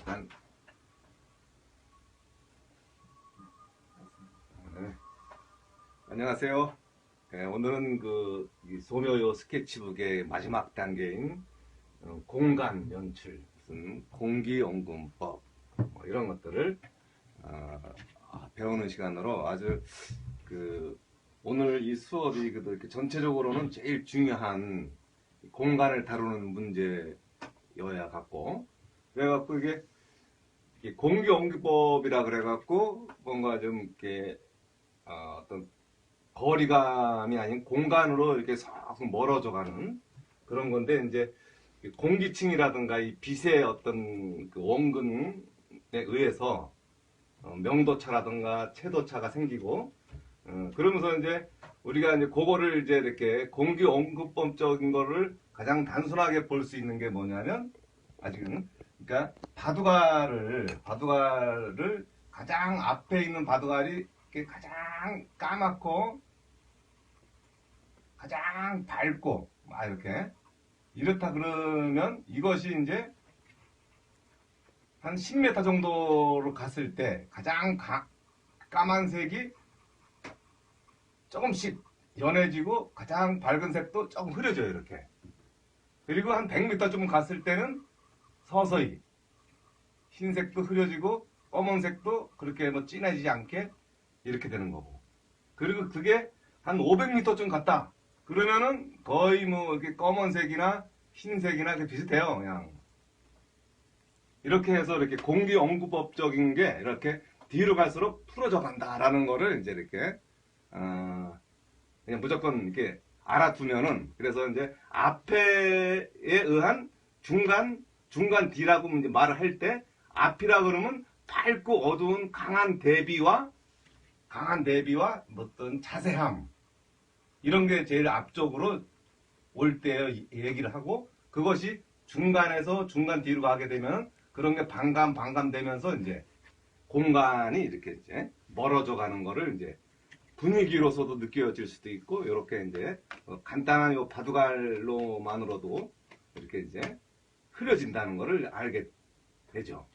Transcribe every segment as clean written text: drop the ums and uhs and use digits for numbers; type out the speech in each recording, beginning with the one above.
일단 네. 안녕하세요. 네, 오늘은 이 소묘요 스케치북의 마지막 단계인 공간 연출, 무슨 공기연금법 뭐 이런 것들을 배우는 시간으로 아주 오늘 이 수업이 이렇게 전체적으로는 제일 중요한 공간을 다루는 문제여야 갖고, 그래갖고 이게 공기연기법이라 그래갖고 뭔가 좀 이렇게 어떤 거리감이 아닌 공간으로 이렇게 싹 멀어져 가는 그런 건데, 이제 공기층이라든가 이 빛의 어떤 원근에 의해서 명도차라든가 채도차가 생기고, 그러면서 이제 우리가 이제 그거를 이제 이렇게 공기연구법적인 거를 가장 단순하게 볼 수 있는 게 뭐냐면, 아직은 그러니까 바둑알을 가장 앞에 있는 바둑알이 가장 까맣고 가장 밝고 막 이렇다 그러면, 이것이 이제 한 10m 정도로 갔을 때 가장 까만색이 조금씩 연해지고 가장 밝은 색도 조금 흐려져요, 이렇게. 그리고 한 100m 좀 갔을 때는 서서히 흰색도 흐려지고 검은색도 그렇게 진해지지 않게 이렇게 되는 거고. 그리고 그게 한 500m쯤 갔다 그러면은 거의 이렇게 검은색이나 흰색이나 비슷해요, 그냥. 이렇게 해서 이렇게 공기연구법적인 게 이렇게 뒤로 갈수록 풀어져 간다라는 거를 이제 이렇게 그냥 무조건 이렇게 알아두면은, 그래서 이제 앞에에 의한 중간 뒤라고 이제 말을 할 때, 앞이라 그러면 밝고 어두운 강한 대비와 어떤 자세함, 이런 게 제일 앞쪽으로 올 때 얘기를 하고, 그것이 중간에서 중간 뒤로 가게 되면 그런 게 반감 되면서 이제 공간이 이렇게 이제 멀어져 가는 거를 이제 분위기로서도 느껴질 수도 있고, 이렇게 이제 간단한 요 바둑알로만으로도 이렇게 이제 흐려진다는 거를 알게 되죠.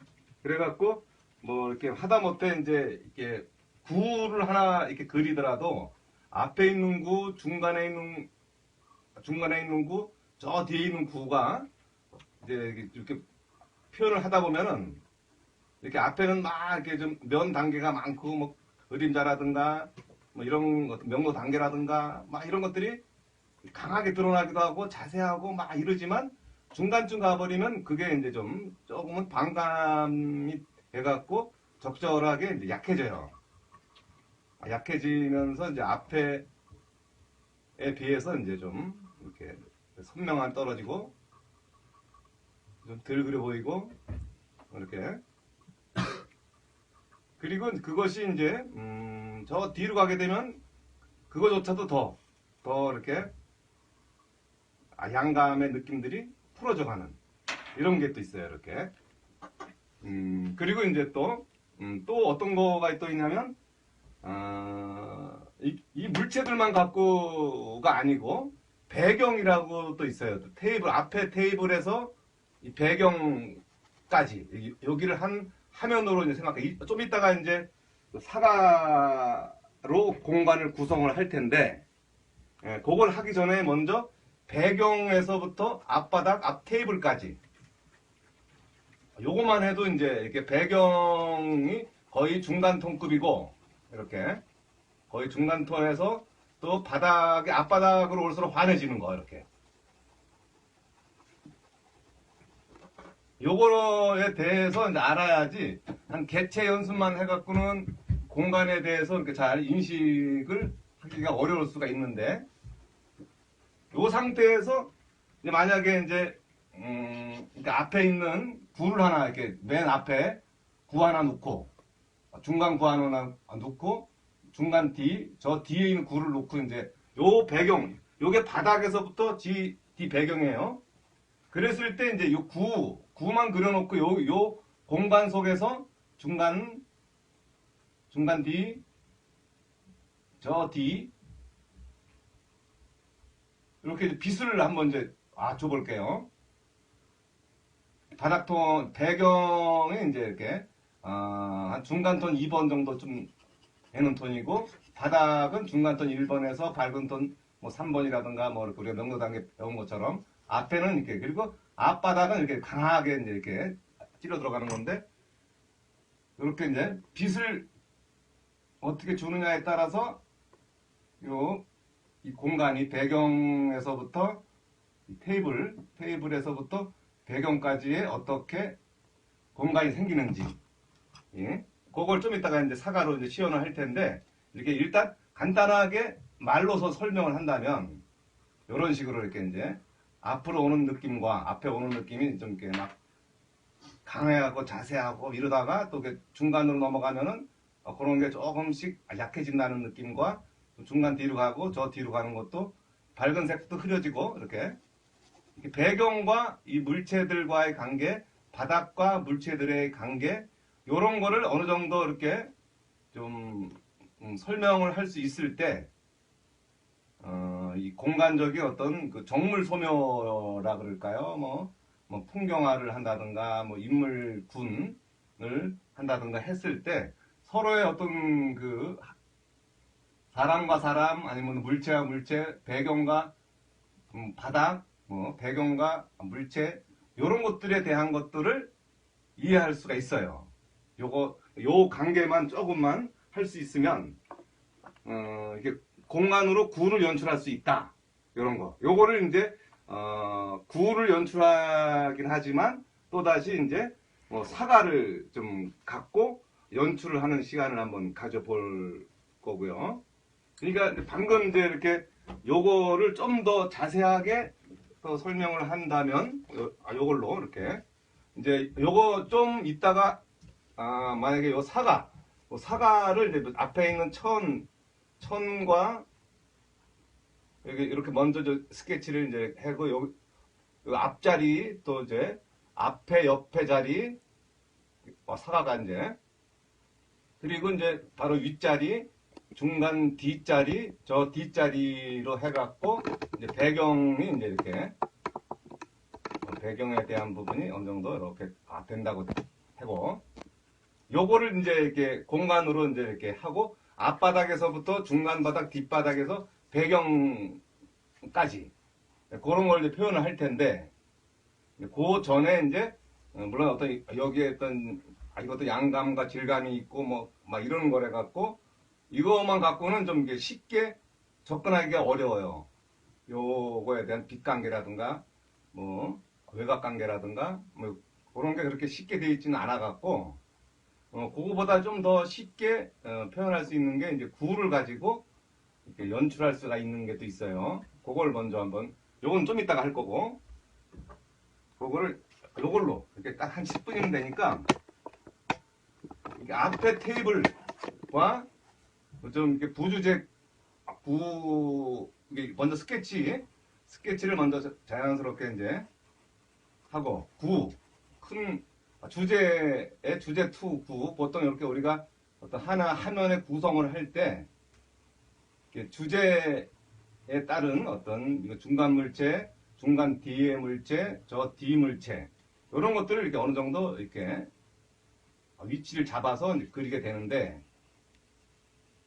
그래갖고 이렇게 하다못해 이제 이렇게 구를 하나 이렇게 그리더라도 앞에 있는 구, 중간에 있는 구, 저 뒤에 있는 구가 이제 이렇게 표현을 하다 보면은, 이렇게 앞에는 막 이렇게 좀 면 단계가 많고 그림자라든가 이런 것, 명도 단계라든가 이런 것들이 강하게 드러나기도 하고 자세하고 이러지만, 중간쯤 가버리면 그게 이제 조금은 반감이 돼갖고 적절하게 이제 약해져요. 약해지면서 이제 앞에에 비해서 이제 좀 이렇게 선명함이 떨어지고 좀 덜 그려 보이고 이렇게. 그리고 그것이 이제 저 뒤로 가게 되면 그거조차도 더 이렇게 양감의 느낌들이 풀어져 가는 이런 게 또 있어요, 이렇게. 그리고 이제 또 어떤 거가 또 있냐면, 이 물체들만 갖고가 아니고 배경이라고 또 있어요. 앞에 테이블에서 이 배경까지 여기를 한 화면으로 이제 생각해. 좀 이따가 이제 사과로 공간을 구성을 할 텐데, 그걸 하기 전에 먼저 배경에서부터 앞바닥, 앞 테이블까지, 요거만 해도 이제 이렇게 배경이 거의 중간 톤급이고, 이렇게 거의 중간 톤에서 또 앞바닥으로 올수록 환해지는 거, 이렇게. 요거에 대해서 이제 알아야지, 한 개체 연습만 해갖고는 공간에 대해서 이렇게 잘 인식을 하기가 어려울 수가 있는데, 요 상태에서 이제 만약에 이제 앞에 있는 구를 하나, 이렇게 맨 앞에 구 하나 놓고, 중간 구 하나 놓고, 중간 저 뒤에 있는 구를 놓고, 이제 요 배경, 요게 바닥에서부터 뒤 배경이에요. 그랬을 때 이제 요 구만 그려놓고 요 공간 속에서 중간 뒤, 저 뒤, 이렇게 빛을 한번 이제 줘볼게요. 바닥톤, 배경이 이제 이렇게, 한 중간톤 2번 정도 좀 되는 톤이고, 바닥은 중간톤 1번에서 밝은 톤 뭐 3번이라든가 뭐 이렇게 우리가 명도단계 배운 것처럼 앞에는 이렇게, 그리고 앞바닥은 이렇게 강하게 이제 이렇게 찔러 들어가는 건데, 이렇게 이제 빛을 어떻게 주느냐에 따라서 이 공간이 배경에서부터 테이블에서부터 배경까지의 어떻게 공간이 생기는지, 예? 그걸 좀 이따가 이제 사과로 이제 시연을 할 텐데, 이렇게 일단 간단하게 말로서 설명을 한다면, 이런 식으로 이렇게 이제 앞으로 오는 느낌과 앞에 오는 느낌이 좀 이렇게 막 강해하고 자세하고 이러다가 또 중간으로 넘어가면은 그런 게 조금씩 약해진다는 느낌과 중간 뒤로 가고 저 뒤로 가는 것도 밝은 색도 흐려지고 이렇게 배경과 이 물체들과의 관계, 바닥과 물체들의 관계, 이런 거를 어느 정도 이렇게 좀 설명을 할 수 있을 때, 이 공간적인 어떤 그 정물 소묘라 그럴까요? 뭐 풍경화를 한다든가, 뭐 인물군을 한다든가 했을 때 서로의 어떤 그 사람과 사람, 아니면 물체와 물체, 배경과 바닥, 뭐 배경과 물체, 이런 것들에 대한 것들을 이해할 수가 있어요. 요 관계만 조금만 할 수 있으면, 이게 공간으로 구를 연출할 수 있다. 이런 거. 요거를 이제, 구를 연출하긴 하지만, 또다시 이제, 사과를 좀 갖고 연출을 하는 시간을 한번 가져볼 거고요. 그러니까 방금 이제 이렇게 요거를 좀 더 자세하게 또 설명을 한다면, 요걸로 이렇게. 이제 요거 좀 이따가, 만약에 요 사과를 이제 앞에 있는 천과 여기 이렇게 먼저 스케치를 이제 하고, 요 앞자리 또 이제 앞에 옆에 자리, 사과가 이제, 그리고 이제 바로 윗자리, 중간 뒷자리, 저 뒷자리로 해갖고 이제 배경이 이제 이렇게 배경에 대한 부분이 어느 정도 이렇게 된다고 하고, 요거를 이제 이렇게 공간으로 이제 이렇게 하고, 앞바닥에서부터 중간 바닥, 뒷바닥에서 배경까지 그런 걸 이제 표현을 할 텐데, 그 전에 이제 물론 어떤 여기에 어떤 이것도 양감과 질감이 있고 뭐 막 이런 거래 갖고, 이거만 갖고는 좀 이게 쉽게 접근하기가 어려워요. 요거에 대한 빛 관계라든가 뭐 외곽 관계라든가 뭐 그런 게 그렇게 쉽게 되어 있지는 않아 갖고, 그거보다 좀 더 쉽게 표현할 수 있는 게 이제 구를 가지고 이렇게 연출할 수가 있는 게 또 있어요. 그걸 먼저 한번, 요건 좀 이따가 할 거고, 요걸로 이렇게 딱 한 10분이면 되니까, 이렇게 앞에 테이블과 좀 이렇게 이게 먼저 스케치를 먼저 자연스럽게 이제 하고, 큰 주제 투 구, 보통 이렇게 우리가 어떤 화면의 구성을 할 때, 주제에 따른 어떤 중간 물체, 중간 뒤의 물체, 저 뒤 물체, 이런 것들을 이렇게 어느 정도 이렇게 위치를 잡아서 그리게 되는데,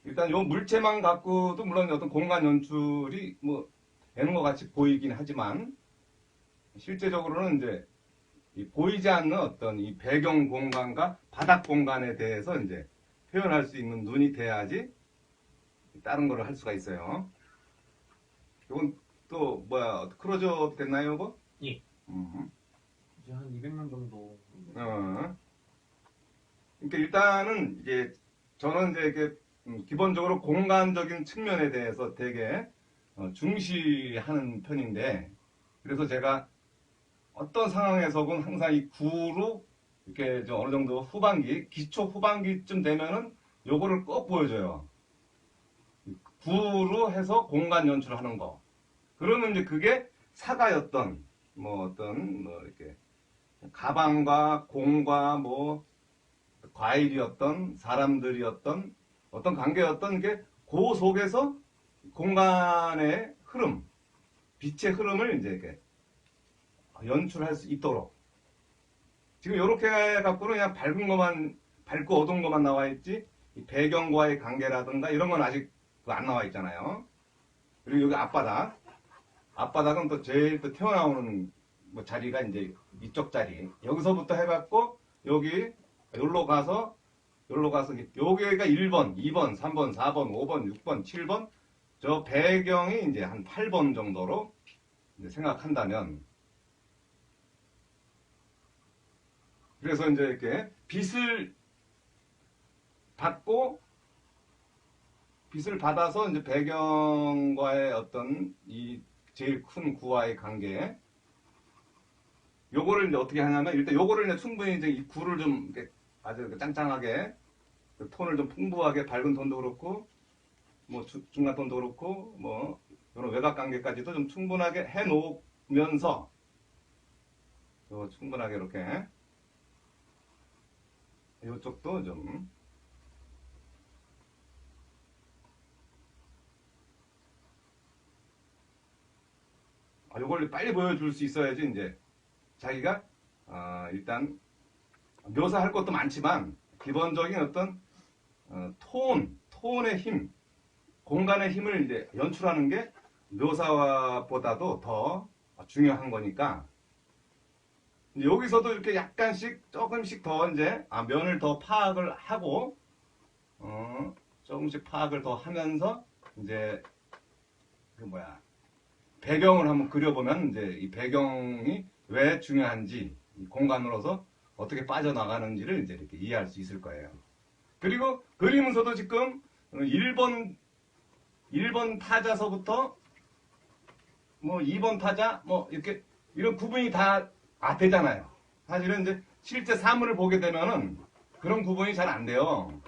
일단 요 물체만 갖고도 물론 어떤 공간 연출이 뭐 되는 것 같이 보이긴 하지만, 실제적으로는 이제 보이지 않는 어떤 이 배경 공간과 바닥 공간에 대해서 이제 표현할 수 있는 눈이 돼야지 다른 거를 할 수가 있어요. 이건 또 클로즈업 됐나요, 이거? 예. 이제 한 200명 정도. 그러니까 일단은 이제 저는 이제 이렇게 기본적으로 공간적인 측면에 대해서 되게 중시하는 편인데, 그래서 제가 어떤 상황에서건 항상 이 구로 이렇게 좀 어느 정도 기초 후반기쯤 되면은 요거를 꼭 보여줘요. 구로 해서 공간 연출을 하는 거. 그러면 이제 그게 사과였던, 이렇게 가방과 공과 과일이었던, 사람들이었던, 어떤 관계였던 게 그 속에서 공간의 빛의 흐름을 이제 이렇게 연출할 수 있도록 지금 이렇게 갖고는 그냥 밝은 것만, 밝고 어두운 것만 나와 있지, 이 배경과의 관계라든가 이런 건 아직 안 나와 있잖아요. 그리고 여기 앞바닥. 앞바닥은 또 제일 또 튀어나오는 뭐 자리가 이제 이쪽 자리. 여기서부터 해갖고, 여기, 여기로 가서, 여기가 1번, 2번, 3번, 4번, 5번, 6번, 7번. 저 배경이 이제 한 8번 정도로 이제 생각한다면, 그래서 이제 이렇게 빛을 받아서 이제 배경과의 어떤 이 제일 큰 구와의 관계, 요거를 이제 어떻게 하냐면, 일단 요거를 이제 충분히 이제 이 구를 좀 이렇게 아주 짱짱하게, 그 톤을 좀 풍부하게, 밝은 톤도 그렇고, 뭐 중간 톤도 그렇고, 뭐 이런 외곽 관계까지도 좀 충분하게 해 놓으면서, 충분하게 이렇게, 이쪽도 좀, 요걸 빨리 보여줄 수 있어야지, 이제, 자기가, 일단, 묘사할 것도 많지만, 기본적인 어떤, 톤의 힘, 공간의 힘을 이제 연출하는 게 묘사보다도 더 중요한 거니까, 여기서도 이렇게 약간씩, 조금씩 더 이제, 면을 더 파악을 하고, 조금씩 파악을 더 하면서, 이제, 배경을 한번 그려보면, 이제 이 배경이 왜 중요한지, 이 공간으로서 어떻게 빠져나가는지를 이제 이렇게 이해할 수 있을 거예요. 그리고 그리면서도 지금 1번 타자서부터 뭐 2번 타자, 뭐 이렇게, 이런 구분이 다 되잖아요. 사실은 이제 실제 사물을 보게 되면은 그런 구분이 잘 안 돼요.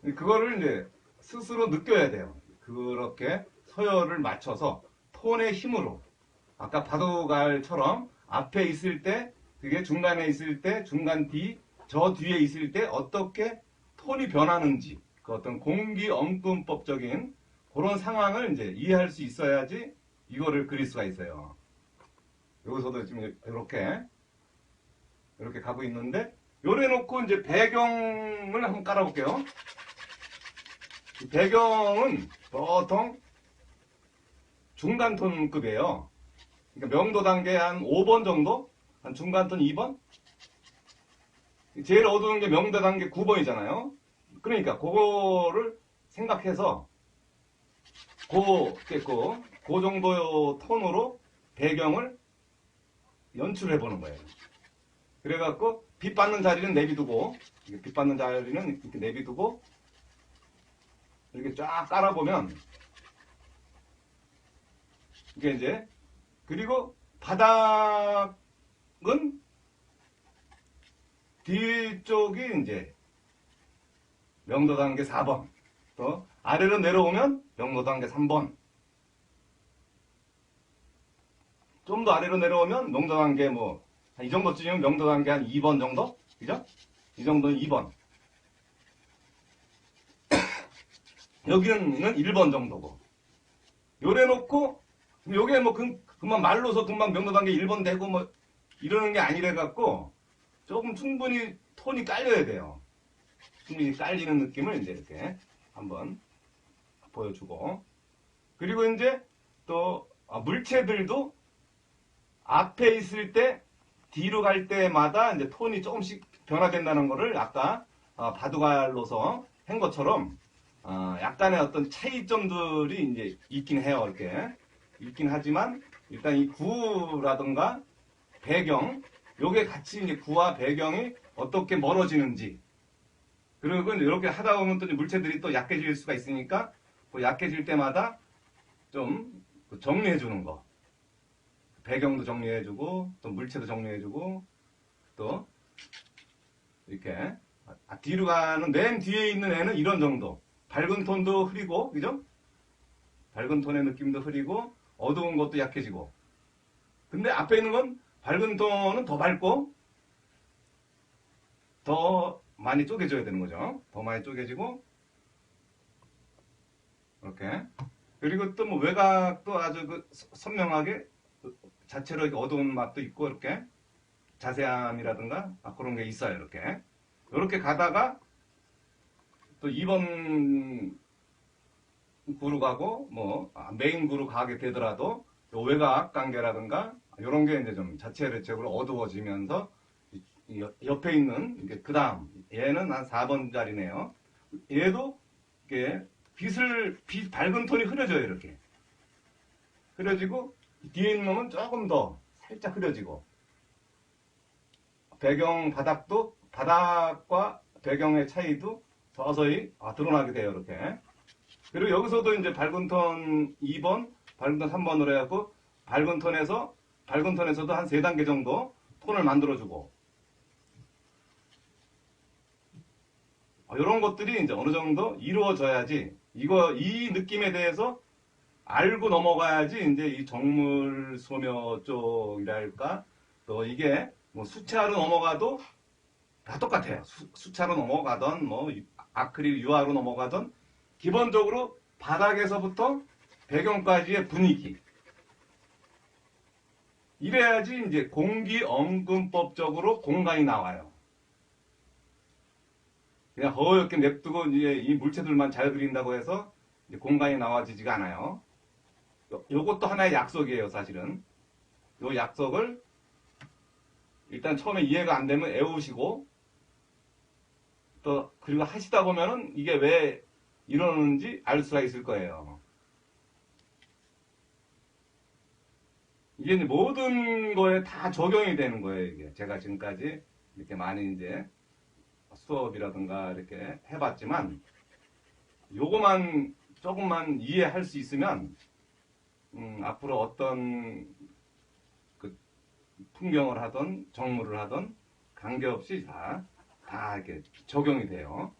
그거를 이제 스스로 느껴야 돼요. 그렇게 서열을 맞춰서 톤의 힘으로, 아까 바둑알처럼 앞에 있을 때, 그게 중간에 있을 때, 중간 뒤, 저 뒤에 있을 때 어떻게 톤이 변하는지, 그 어떤 공기 엄금법적인 그런 상황을 이제 이해할 수 있어야지 이거를 그릴 수가 있어요. 여기서도 지금 이렇게 가고 있는데, 요래 놓고 이제 배경을 한번 깔아볼게요. 이 배경은 보통 중간 톤급이에요. 그러니까 명도 단계 한 5번 정도? 한 중간 톤 2번? 제일 어두운 게 명도 단계 9번이잖아요. 그러니까 그거를 생각해서 그 정도의 톤으로 배경을 연출해 보는 거예요. 그래갖고 빛 받는 자리는 내비두고, 빛 받는 자리는 이렇게 내비두고, 이렇게 쫙 깔아보면, 이게 이제, 그리고 바닥은 뒤쪽이 이제 명도 단계 4번, 또 아래로 내려오면 명도 단계 3번, 좀 더 아래로 내려오면 명도 단계 뭐 이 정도쯤이면 명도 단계 한 2번 정도? 그죠? 이 정도는 2번. 여기는 1번 정도고. 요래 놓고, 요게 뭐 금방 말로서 금방 명도 단계 1번 되고 뭐 이러는 게 아니래 갖고 조금 충분히 톤이 깔려야 돼요. 충분히 깔리는 느낌을 이제 이렇게 한번 보여주고. 그리고 이제 또 물체들도 앞에 있을 때 뒤로 갈 때마다 이제 톤이 조금씩 변화된다는 거를 아까 바둑알로서 한 것처럼 약간의 어떤 차이점들이 이제 있긴 해요. 이렇게 있긴 하지만 일단 이 구라든가 배경, 요게 같이 이제 구와 배경이 어떻게 멀어지는지, 그리고 이렇게 하다 보면 또 물체들이 또 약해질 수가 있으니까 그 약해질 때마다 좀 정리해 주는 거, 배경도 정리해 주고 또 물체도 정리해 주고, 또 이렇게 뒤로 가는 맨 뒤에 있는 애는 이런 정도, 밝은 톤도 흐리고, 그죠? 밝은 톤의 느낌도 흐리고 어두운 것도 약해지고, 근데 앞에 있는 건 밝은 톤은 더 밝고 더 많이 쪼개져야 되는 거죠. 더 많이 쪼개지고, 이렇게. 그리고 또 뭐 외곽도 아주 선명하게 자체로 어두운 맛도 있고, 이렇게 자세함이라든가 그런 게 있어요. 이렇게 가다가 또 2번 구로 가고 메인 구로 가게 되더라도 요 외곽 관계라든가 이런 게 이제 좀 자체적으로 어두워지면서 옆에 있는 이게 그다음 얘는 한 4번 자리네요. 얘도 이렇게 빛 밝은 톤이 흐려져요. 이렇게 흐려지고 뒤에 있는 놈은 조금 더 살짝 흐려지고 배경 바닥도 바닥과 배경의 차이도 서서히 드러나게 돼요. 이렇게. 그리고 여기서도 이제 밝은 톤 2번, 밝은 톤 3번으로 해갖고 밝은 톤에서도 한 3단계 정도 톤을 만들어주고 이런 것들이 이제 어느 정도 이루어져야지 이 느낌에 대해서 알고 넘어가야지 이제 이 정물 소묘 쪽이랄까 또 이게 수채화로 넘어가도 다 똑같아요. 수채화로 넘어가던 아크릴 유화로 넘어가던 기본적으로 바닥에서부터 배경까지의 분위기 이래야지 이제 공기언금법적으로 공간이 나와요. 그냥 허옇게 냅두고 이제 이 물체들만 잘 그린다고 해서 이제 공간이 나와지지가 않아요. 요것도 하나의 약속이에요, 사실은. 요 약속을 일단 처음에 이해가 안 되면 애우시고 또 그리고 하시다 보면은 이게 왜 이러는지 알 수가 있을 거예요. 이게 이제 모든 거에 다 적용이 되는 거예요, 이게. 제가 지금까지 이렇게 많이 이제 수업이라든가 이렇게 해봤지만 요거만 조금만 이해할 수 있으면 앞으로 어떤 그 풍경을 하던 정물을 하던 관계없이 다 이렇게 적용이 돼요.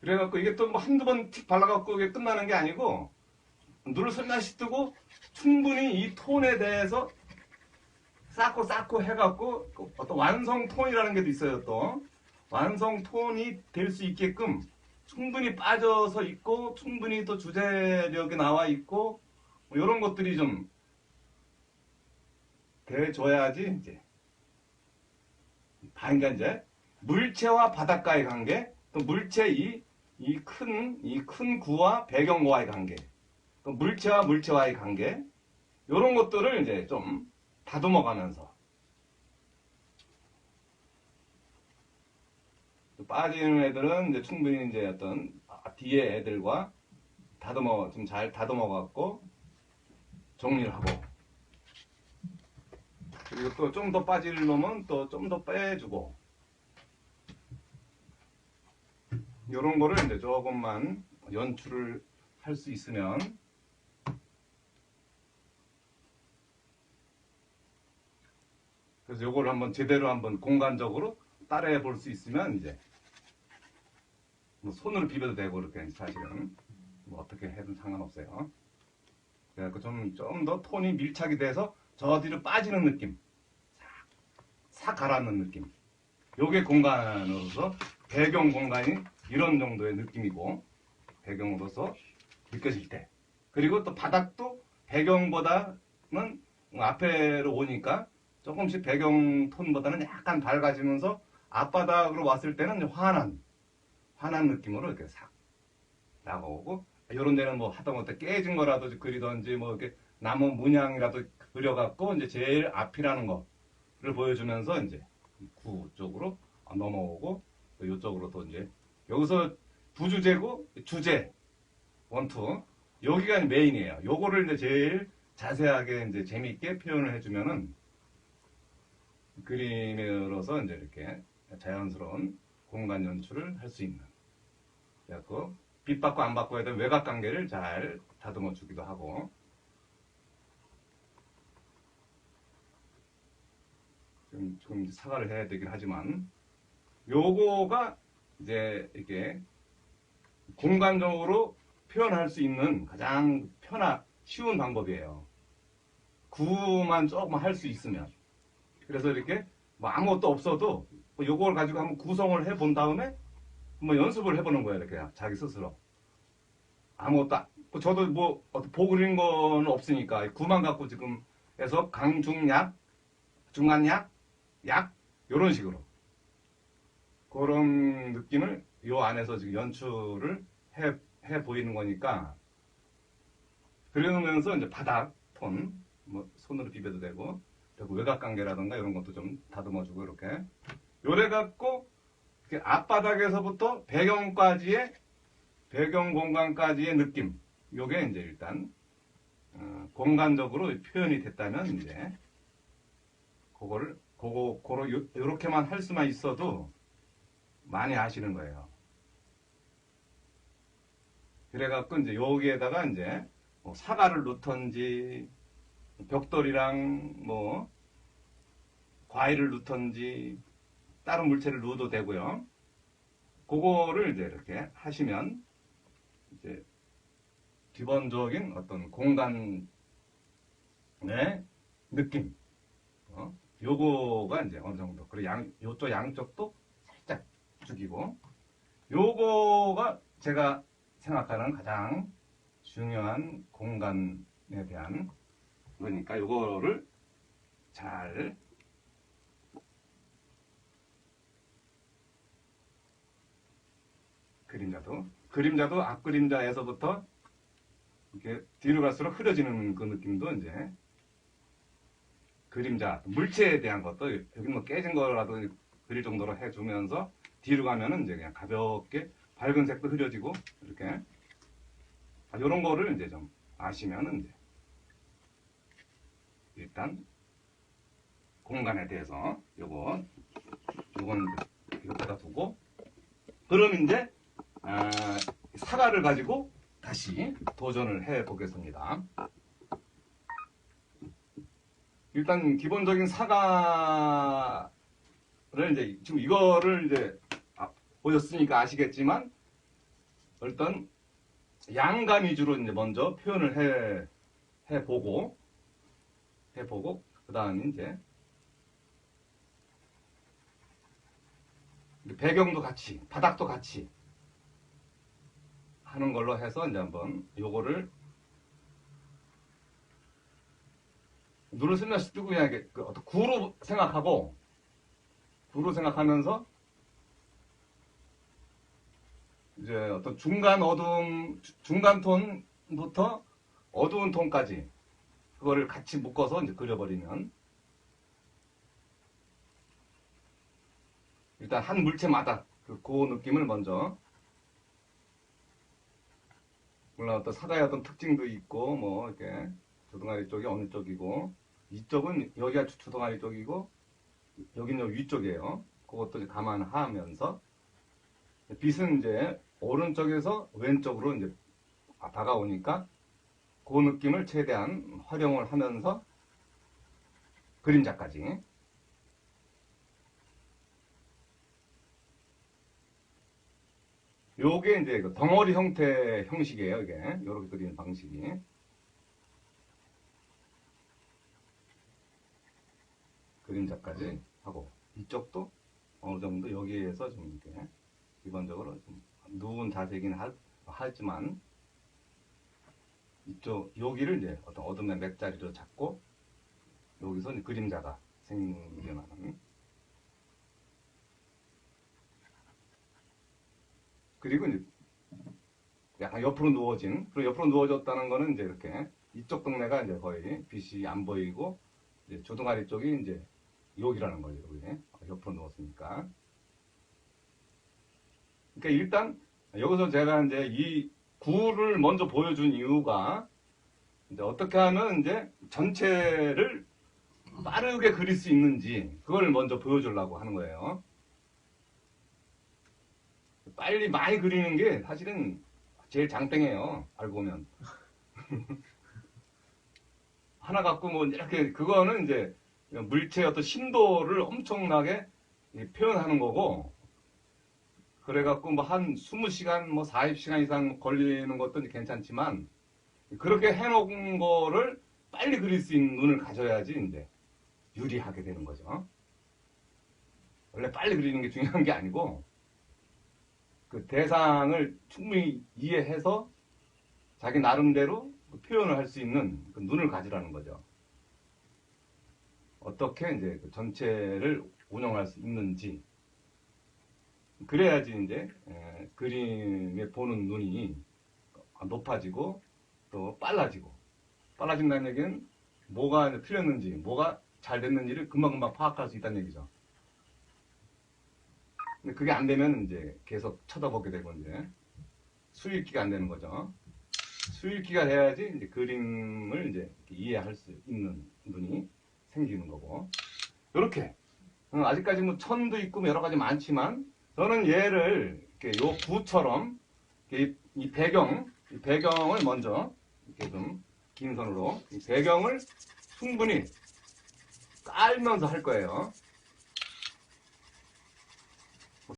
그래갖고 이게 또 한두 번 틱 발라갖고 이게 끝나는 게 아니고 눈을 슬며시 뜨고 충분히 이 톤에 대해서 쌓고 해갖고 어떤 완성 톤이라는 게 있어요. 또 완성 톤이 될 수 있게끔 충분히 빠져서 있고 충분히 또 주제력이 나와 있고 이런 것들이 좀 돼줘야지 이제 그러니까 이제 물체와 바닷가의 관계 또 물체 이 큰 구와 배경과의 관계 또 물체와의 관계 이런 것들을 이제 좀 다듬어가면서 빠지는 애들은 이제 충분히 이제 어떤 뒤에 애들과 좀 잘 다듬어 갖고 정리를 하고 그리고 또 좀 더 빠질 놈은 또 좀 더 빼주고 이런 거를 이제 조금만 연출을 할 수 있으면 그래서 요거를 한번 제대로 한번 공간적으로 따라해 볼 수 있으면 이제 손으로 비벼도 되고 그렇게 사실은 어떻게 해도 상관없어요. 그래서 좀 더 톤이 밀착이 돼서 저 뒤로 빠지는 느낌, 싹 가라앉는 느낌. 요게 공간으로서 배경 공간이 이런 정도의 느낌이고 배경으로서 느껴질 때. 그리고 또 바닥도 배경보다는 앞에로 오니까 조금씩 배경 톤보다는 약간 밝아지면서 앞바닥으로 왔을 때는 환한 느낌으로 이렇게 싹 나오고 이런 데는 뭐 하다못해 깨진 거라도 그리던지 뭐 이렇게 나무 문양이라도 그려갖고 이제 제일 앞이라는 거를 보여주면서 이제 구 쪽으로 넘어오고 또 이쪽으로 또 이제 여기서 부주제고 주제 원투 여기가 메인이에요. 요거를 이제 제일 자세하게 이제 재미있게 표현을 해주면은 그림으로서 이제 이렇게 자연스러운 공간 연출을 할 수 있는. 그래갖고 빛 받고 안 받고에 대한 외곽 관계를 잘 다듬어 주기도 하고. 지금 사과를 해야 되긴 하지만 요거가 이제 이렇게 공간적으로 표현할 수 있는 가장 쉬운 방법이에요. 구만 조금 할 수 있으면. 그래서 이렇게 뭐 아무것도 없어도 뭐 요걸 가지고 한번 구성을 해본 다음에 뭐 연습을 해보는 거예요. 이렇게 자기 스스로. 아무것도 저도 뭐 보고 그린 거는 없으니까 구만 갖고 지금 해서 강중약, 중간약, 약 이런 식으로 그런 느낌을 요 안에서 지금 연출을 해 보이는 거니까 그러면서 이제 바닥 톤 뭐 손으로 비벼도 되고 그리고 외곽관계라든가 이런 것도 좀 다듬어주고 이렇게 요래 갖고 앞바닥에서부터 배경까지의 배경 공간까지의 느낌 요게 이제 일단 공간적으로 표현이 됐다면 이제 그거를 요렇게만 할 수만 있어도 많이 아시는 거예요. 그래갖고 이제 여기에다가 이제 뭐 사과를 넣던지 벽돌이랑 뭐 과일을 넣던지 다른 물체를 넣어도 되고요. 그거를 이제 이렇게 하시면 이제 기본적인 어떤 공간의 느낌 요거가 이제 어느 정도 그리고 요쪽 양쪽도 살짝 죽이고 요거가 제가 생각하는 가장 중요한 공간에 대한 그러니까 요거를 잘 그림자도 앞그림자에서부터 이렇게 뒤로 갈수록 흐려지는 그 느낌도 이제 그림자 물체에 대한 것도 여기 뭐 깨진 거라도 그릴 정도로 해주면서 뒤로 가면은 이제 그냥 가볍게 밝은 색도 흐려지고 이렇게 이런 거를 이제 좀 아시면은 이제 일단 공간에 대해서 요건 이것보다 두고 그럼 이제 사과를 가지고 다시 도전을 해 보겠습니다. 일단 기본적인 사과를 이제 지금 이거를 이제 보셨으니까 아시겠지만 일단 양감 위주로 이제 먼저 표현을 해보고 그 다음에 이제 배경도 같이 바닥도 같이 하는 걸로 해서 이제 한번 요거를 눈을 스며시 뜨고 그냥 이렇게 어떤 구로 생각하면서 이제 어떤 중간 톤부터 어두운 톤까지 그거를 같이 묶어서 이제 그려버리면 일단 한 물체마다 그 느낌을 먼저 물론 어떤 사과의 어떤 특징도 있고 뭐 이렇게 주둥아리 쪽이 어느 쪽이고 이쪽은 여기가 주둥아리 쪽이고 여기는 여기 위쪽이에요. 그것도 이제 감안하면서 빛은 이제 오른쪽에서 왼쪽으로 이제 다가오니까 그 느낌을 최대한 활용을 하면서 그림자까지 요게 이제 그 덩어리 형식이에요. 이게 요렇게 그리는 방식이 그림자까지 하고 이쪽도 어느 정도 여기에서 좀 이렇게 기본적으로 좀 누운 자세이긴 하지만 여기를 이제 어떤 어둠의 맥자리로 잡고 여기서 이제 그림자가 생겨나는 그리고 이제 약간 옆으로 누워진 그리고 옆으로 누워졌다는 거는 이제 이렇게 이쪽 동네가 이제 거의 빛이 안 보이고 이제 주둥아리 쪽이 이제 여기라는 거죠. 여기 옆으로 누웠으니까. 그러니까 일단 여기서 제가 이제 이 구를 먼저 보여준 이유가 이제 어떻게 하면 이제 전체를 빠르게 그릴 수 있는지 그걸 먼저 보여주려고 하는 거예요. 빨리 많이 그리는 게 사실은 제일 장땡이에요. 알고 보면. 하나 갖고 뭐 이렇게 그거는 이제 물체의 어떤 심도를 엄청나게 표현하는 거고 그래갖고 뭐 한 20시간 뭐 40시간 이상 걸리는 것도 괜찮지만 그렇게 해놓은 거를 빨리 그릴 수 있는 눈을 가져야지 이제 유리하게 되는 거죠. 원래 빨리 그리는 게 중요한 게 아니고 그 대상을 충분히 이해해서 자기 나름대로 표현을 할 수 있는 그 눈을 가지라는 거죠. 어떻게 이제 그 전체를 운영할 수 있는지 그래야지 이제 그림에 보는 눈이 높아지고 또 빨라진다는 얘기는 뭐가 이제 틀렸는지 뭐가 잘 됐는지를 금방금방 파악할 수 있다는 얘기죠. 근데 그게 안 되면 이제 계속 쳐다보게 되고 이제 수익기가 안 되는 거죠. 수익기가 돼야지 이제 그림을 이제 이해할 수 있는 눈이 생기는 거고. 이렇게 아직까지 뭐 천도 있고 여러 가지 많지만 저는 얘를 이렇게 요 구처럼 이 배경을 먼저 이렇게 좀 긴 선으로 이 배경을 충분히 깔면서 할 거예요.